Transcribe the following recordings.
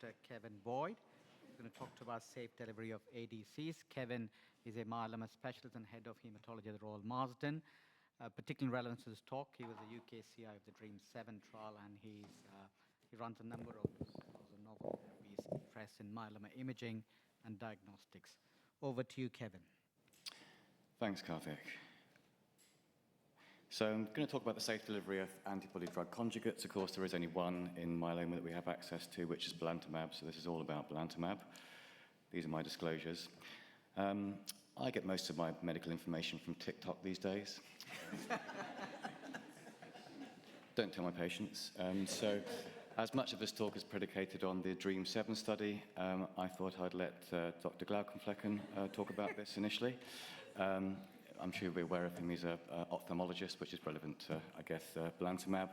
Dr. Kevin Boyd. He's going to talk to us safe delivery of ADCs. Kevin is a myeloma specialist and head of hematology at the Royal Marsden. Particular relevance to this talk, he was a UK CI of the DREAM-7 trial, and he runs a number of novel therapies press in myeloma imaging and diagnostics. Over to you, Kevin. Thanks, Karthik. So I'm going to talk about the safe delivery of antibody-drug conjugates. Of course, there is only one in myeloma that we have access to, which is belantamab, so this is all about belantamab. These are my disclosures. I get most of my medical information from TikTok these days. Don't tell my patients. So as much of this talk is predicated on the DREAM-7 study, I thought I'd let Dr. Glaucomflecken talk about this initially. I'm sure you'll be aware of him. He's an ophthalmologist, which is relevant to, I guess, belantamab.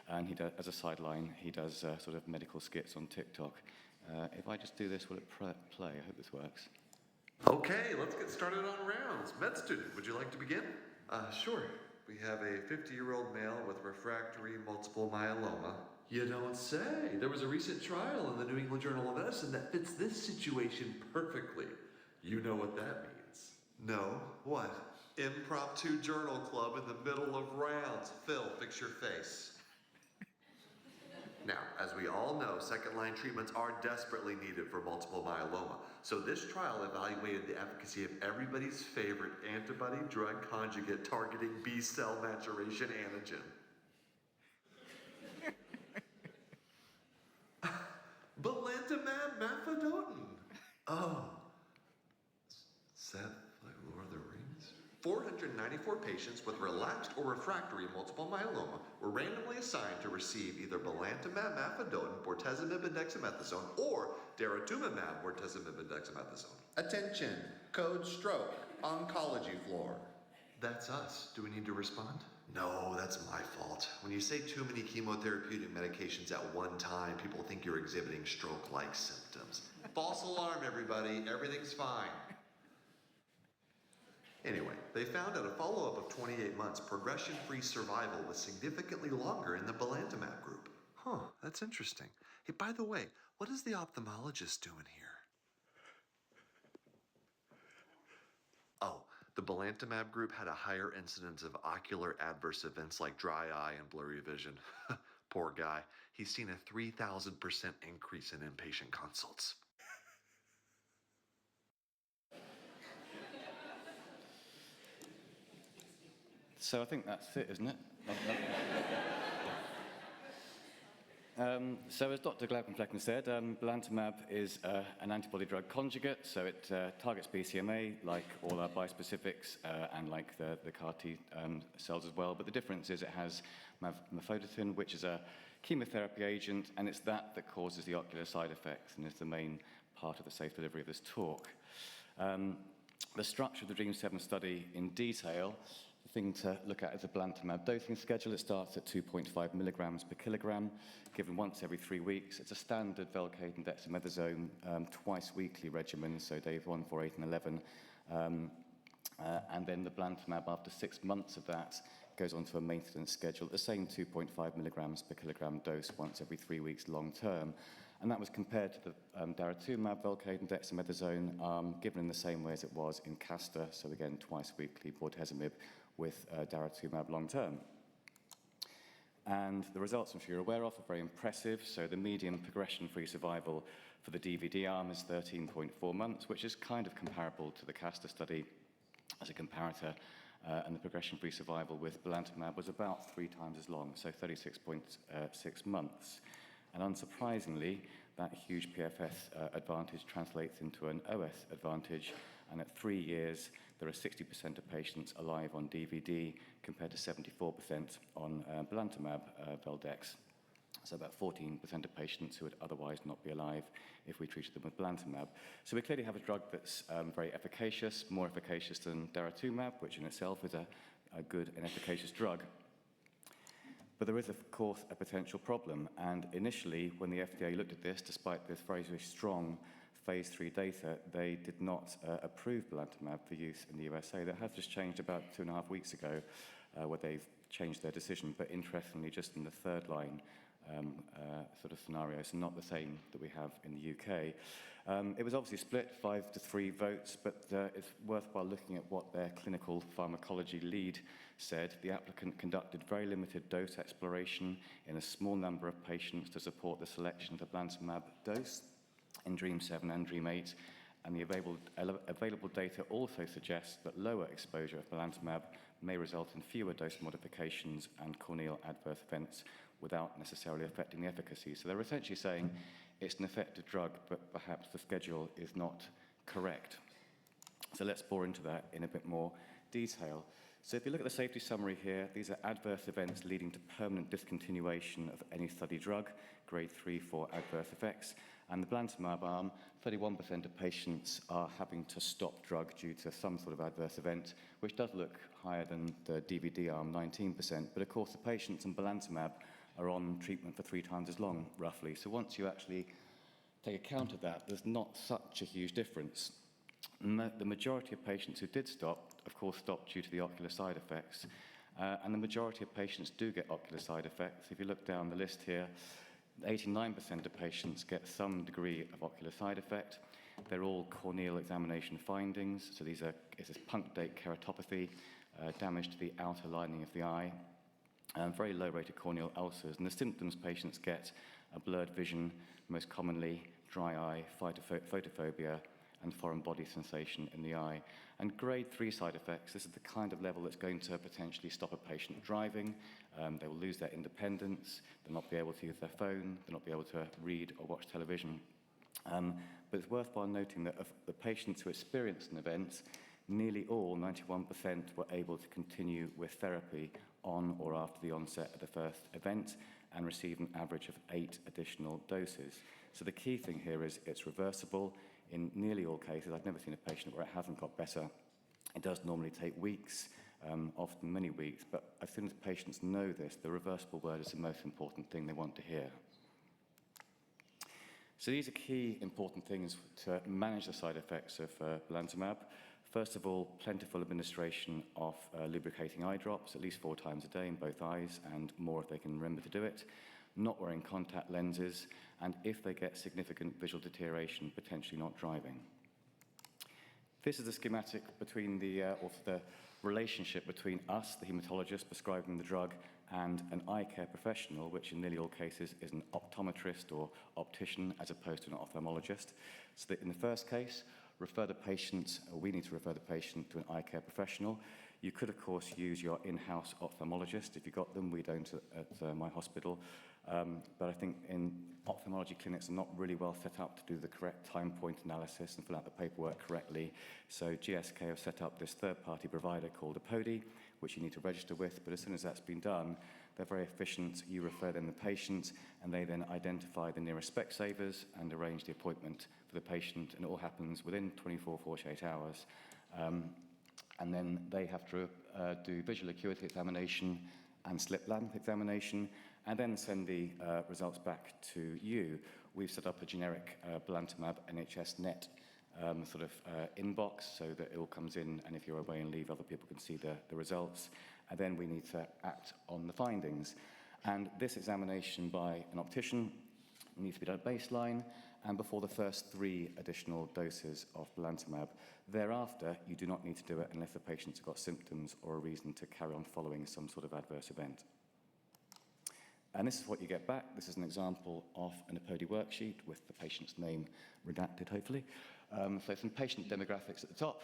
And he does, as a sideline, he does sort of medical skits on TikTok. If I just do this, will it play? I hope this works. Okay, let's get started on rounds. Med student, would you like to begin? Sure. We have a 50-year-old male with refractory multiple myeloma. You don't say. There was a recent trial in the New England Journal of Medicine that fits this situation perfectly. You know what that means. No, what? Impromptu journal club in the middle of rounds. Phil, fix your face. Now, as we all know, second-line treatments are desperately needed for multiple myeloma. So this trial evaluated the efficacy of everybody's favorite antibody-drug conjugate targeting B-cell maturation antigen. Belantamab mafodotin. Oh. Seth, like Lord of the Rings? 494 patients with relapsed or refractory multiple myeloma were randomly assigned to receive either belantamab mafodotin, bortezomib and dexamethasone, or daratumumab, bortezomib and dexamethasone. Attention, code stroke, oncology floor. That's us. Do we need to respond? No, that's my fault. When you say too many chemotherapeutic medications at one time, people think you're exhibiting stroke-like symptoms. False alarm, everybody. Everything's fine. Anyway, they found at a follow-up of 28 months, progression-free survival was significantly longer in the belantamab group. Huh, that's interesting. Hey, by the way, what is the ophthalmologist doing here? Oh, the belantamab group had a higher incidence of ocular adverse events like dry eye and blurry vision. Poor guy. He's seen a 3,000% increase in inpatient consults. So I think that's it, isn't it? So as Dr. Glaucomflecken said, belantamab is an antibody-drug conjugate, so it targets BCMA like all our bispecifics and like the CAR T cells as well. But the difference is it has mafodotin, which is a chemotherapy agent, and it's that causes the ocular side effects and is the main part of the safe delivery of this talk. The structure of the DREAM-7 study in detail. The thing to look at is the belantamab dosing schedule. It starts at 2.5 milligrams per kilogram, given once every 3 weeks. It's a standard Velcade and dexamethasone twice-weekly regimen, so days 1, 4, 8, and 11. And then the belantamab, after 6 months of that, goes on to a maintenance schedule, the same 2.5 milligrams per kilogram dose once every 3 weeks long-term. And that was compared to the daratumumab, Velcade, and dexamethasone, given in the same way as it was in CASTOR, so again, twice-weekly bortezomib with daratumumab long-term. And the results, I'm sure you're aware of, are very impressive. So the median progression-free survival for the DVD arm is 13.4 months, which is kind of comparable to the CASTOR study as a comparator. And the progression-free survival with belantamab was about 3 times as long, so 36.6 months. And unsurprisingly, that huge PFS advantage translates into an OS advantage, and at 3 years, there are 60% of patients alive on DVD compared to 74% on belantamab Veldex. So about 14% of patients who would otherwise not be alive if we treated them with belantamab. So we clearly have a drug that's very efficacious, more efficacious than daratumumab, which in itself is a good and efficacious drug. But there is, of course, a potential problem. And initially, when the FDA looked at this, despite this very, very strong phase 3 data, they did not approve belantamab for use in the USA. That has just changed about 2.5 weeks ago, where they've changed their decision. But interestingly, just in the third line sort of scenarios, and not the same that we have in the UK. It was obviously split 5-3 votes, but it's worthwhile looking at what their clinical pharmacology lead said. The applicant conducted very limited dose exploration in a small number of patients to support the selection of the belantamab dose in DREAM7 and DREAM8, and the available data also suggests that lower exposure of belantamab may result in fewer dose modifications and corneal adverse events without necessarily affecting the efficacy. So they're essentially saying it's an effective drug, but perhaps the schedule is not correct. So let's bore into that in a bit more detail. So if you look at the safety summary here, these are adverse events leading to permanent discontinuation of any study drug, grade 3-4 adverse effects. And the belantamab arm, 31% of patients are having to stop drug due to some sort of adverse event, which does look higher than the DVD arm, 19%. But of course, the patients in belantamab are on treatment for 3 times as long, roughly. So once you actually take account of that, there's not such a huge difference. The majority of patients who did stop, of course, stopped due to the ocular side effects. And the majority of patients do get ocular side effects. If you look down the list here, 89% of patients get some degree of ocular side effect. They're all corneal examination findings. So this is punctate keratopathy, damage to the outer lining of the eye, very low rate of corneal ulcers. And the symptoms patients get are blurred vision, most commonly dry eye, photophobia, and foreign body sensation in the eye. And grade 3 side effects, this is the kind of level that's going to potentially stop a patient driving. They will lose their independence, they'll not be able to use their phone, they'll not be able to read or watch television. But it's worthwhile noting that of the patients who experienced an event, nearly all, 91%, were able to continue with therapy on or after the onset of the first event and receive an average of 8 additional doses. So the key thing here is it's reversible. In nearly all cases, I've never seen a patient where it hasn't got better. It does normally take weeks, often many weeks, but as soon as patients know this, the reversible word is the most important thing they want to hear. So these are key important things to manage the side effects of belantamab. First of all, plentiful administration of lubricating eye drops, at least 4 times a day in both eyes, and more if they can remember to do it. Not wearing contact lenses, and if they get significant visual deterioration, potentially not driving. This is a schematic between the relationship between us, the hematologist prescribing the drug, and an eye care professional, which in nearly all cases is an optometrist or optician as opposed to an ophthalmologist. So that in the first case, we need to refer the patient to an eye care professional. You could, of course, use your in-house ophthalmologist if you got them. We don't at my hospital. But I think in ophthalmology clinics are not really well set up to do the correct time point analysis and fill out the paperwork correctly. So GSK have set up this third-party provider called Apodi, which you need to register with. But as soon as that's been done, they're very efficient. You refer them the patient, and they then identify the nearest Specsavers and arrange the appointment for the patient. And it all happens within 24, 48 hours. And then they have to do visual acuity examination and slit lamp examination, and then send the results back to you. We've set up a generic belantamab NHS net inbox so that it all comes in, and if you're away and leave, other people can see the results. And then we need to act on the findings. And this examination by an optician needs to be done at baseline and before the first 3 additional doses of belantamab. Thereafter, you do not need to do it unless the patient's got symptoms or a reason to carry on following some sort of adverse event. And this is what you get back. This is an example of an Apodi worksheet with the patient's name redacted, hopefully. So some patient demographics at the top,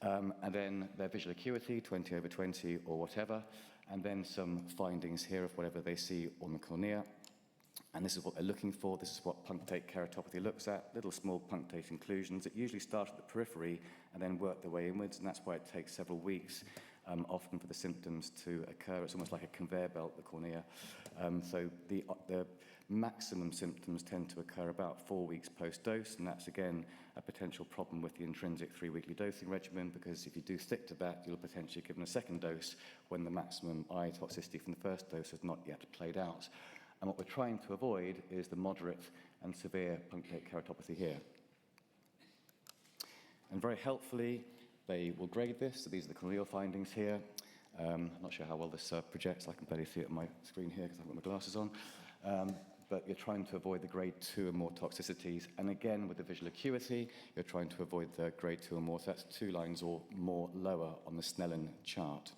and then their visual acuity, 20/20 or whatever, and then some findings here of whatever they see on the cornea. And this is what they're looking for. This is what punctate keratopathy looks at, little small punctate inclusions that usually start at the periphery and then work their way inwards, and that's why it takes several weeks, often for the symptoms to occur. It's almost like a conveyor belt, the cornea. So the maximum symptoms tend to occur about 4 weeks post-dose, and that's, again, a potential problem with the intrinsic 3-weekly dosing regimen, because if you do stick to that, you'll potentially give them a second dose when the maximum eye toxicity from the first dose has not yet played out. And what we're trying to avoid is the moderate and severe punctate keratopathy here. And very helpfully, they will grade this. So these are the corneal findings here. I'm not sure how well this projects. I can barely see it on my screen here because I've got my glasses on. but you're trying to avoid the grade 2 and more toxicities. And again, with the visual acuity, you're trying to avoid the grade 2 or more. So that's 2 lines or more lower on the Snellen chart.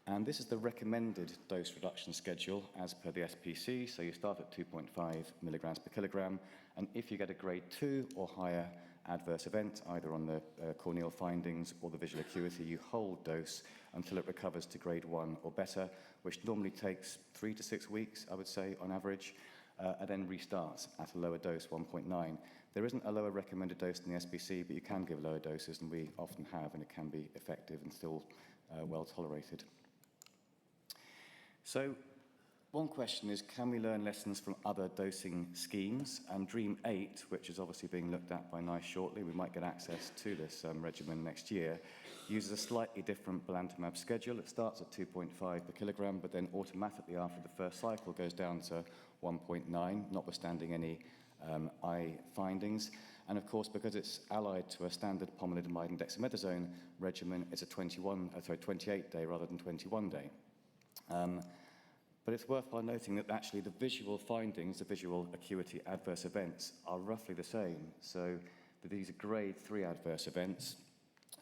And this is the recommended dose reduction schedule as per the SPC. So you start at 2.5 milligrams per kilogram. And if you get a grade 2 or higher adverse event, either on the corneal findings or the visual acuity, you hold dose until it recovers to grade 1 or better, which normally takes 3 to 6 weeks, I would say, on average, and then restarts at a lower dose, 1.9. There isn't a lower recommended dose in the SPC, but you can give lower doses, and we often have, and it can be effective and still well tolerated. So one question is, can we learn lessons from other dosing schemes? And Dream 8, which is obviously being looked at by NICE shortly, we might get access to this regimen next year, uses a slightly different belantamab schedule. It starts at 2.5 per kilogram, but then automatically after the first cycle goes down to 1.9, notwithstanding any eye findings. And of course, because it's allied to a standard pomalidomide and dexamethasone regimen, it's a 28-day rather than 21-day. But it's worthwhile noting that actually the visual findings, the visual acuity adverse events, are roughly the same. So these are grade 3 adverse events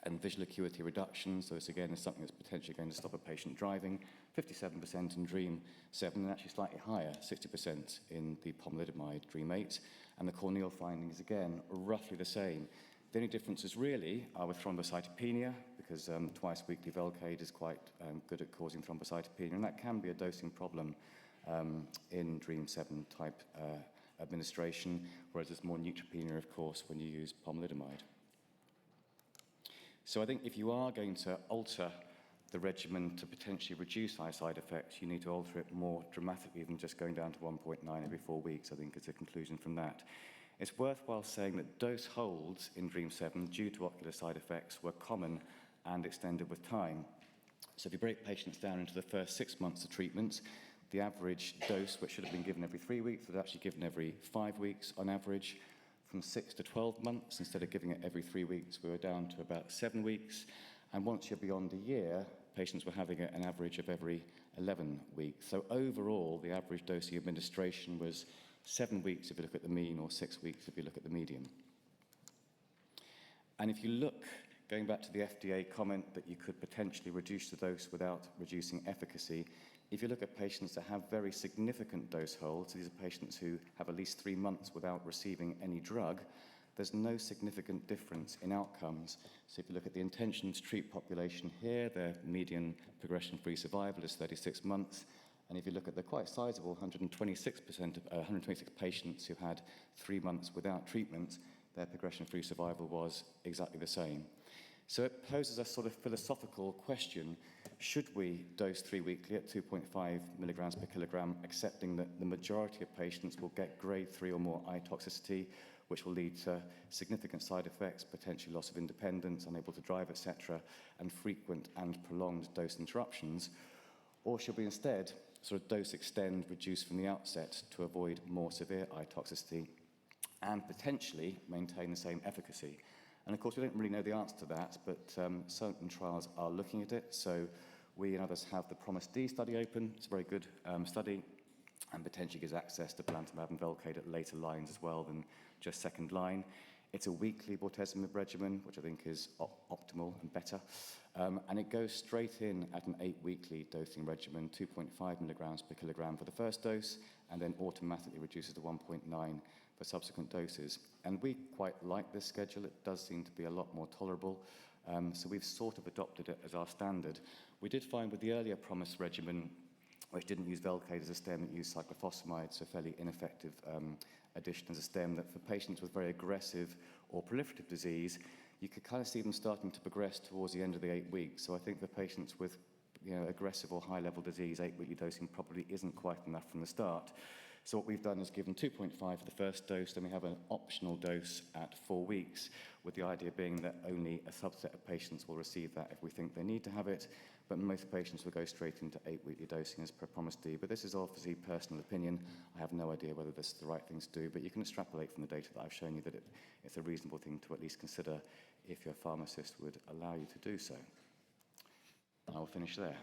and visual acuity reduction. So this again is something that's potentially going to stop a patient driving. 57% in Dream 7, and actually slightly higher, 60% in the pomalidomide Dream 8. And the corneal findings, again, are roughly the same. The only differences really are with thrombocytopenia, because twice-weekly Velcade is quite good at causing thrombocytopenia, and that can be a dosing problem in Dream 7 type administration, whereas there's more neutropenia, of course, when you use pomalidomide. So I think if you are going to alter the regimen to potentially reduce eye side effects, you need to alter it more dramatically than just going down to 1.9 every 4 weeks, I think is the conclusion from that. It's worthwhile saying that dose holds in Dream 7 due to ocular side effects were common and extended with time. So if you break patients down into the first 6 months of treatment, the average dose, which should have been given every 3 weeks, was actually given every 5 weeks on average. From 6 to 12 months, instead of giving it every 3 weeks, we were down to about 7 weeks. And once you're beyond a year, patients were having an average of every 11 weeks. So overall, the average dosing administration was 7 weeks if you look at the mean, or 6 weeks if you look at the median. And if you look, going back to the FDA comment that you could potentially reduce the dose without reducing efficacy, if you look at patients that have very significant dose holds, these are patients who have at least 3 months without receiving any drug, there's no significant difference in outcomes. So if you look at the intention to treat population here, their median progression-free survival is 36 months. And if you look at the quite sizable 126 patients who had 3 months without treatment, their progression-free survival was exactly the same. So it poses a sort of philosophical question: should we dose 3 weekly at 2.5 milligrams per kilogram, accepting that the majority of patients will get grade 3 or more eye toxicity, which will lead to significant side effects, potentially loss of independence, unable to drive, etc., and frequent and prolonged dose interruptions? Or should we instead sort of dose extend, reduce from the outset to avoid more severe eye toxicity and potentially maintain the same efficacy? And of course, we don't really know the answer to that, but certain trials are looking at it. So we and others have the PROMISE-D study open. It's a very good study and potentially gives access to belantamab and Velcade at later lines as well than just second line. It's a weekly bortezomib regimen, which I think is optimal and better. And it goes straight in at an 8-weekly dosing regimen, 2.5 milligrams per kilogram for the first dose, and then automatically reduces to 1.9 for subsequent doses. And we quite like this schedule. It does seem to be a lot more tolerable. So we've sort of adopted it as our standard. We did find with the earlier PROMISE regimen, which didn't use Velcade as a stem, it used cyclophosphamide, so fairly ineffective addition as a stem, that for patients with very aggressive or proliferative disease, you could kind of see them starting to progress towards the end of the 8 weeks. So I think for patients with aggressive or high-level disease, 8-weekly dosing probably isn't quite enough from the start. So what we've done is given 2.5 for the first dose, then we have an optional dose at 4 weeks, with the idea being that only a subset of patients will receive that if we think they need to have it, but most patients will go straight into 8-weekly dosing as per PROMISE-D. But this is obviously personal opinion. I have no idea whether this is the right thing to do, but you can extrapolate from the data that I've shown you that it's a reasonable thing to at least consider if your pharmacist would allow you to do so. I will finish there.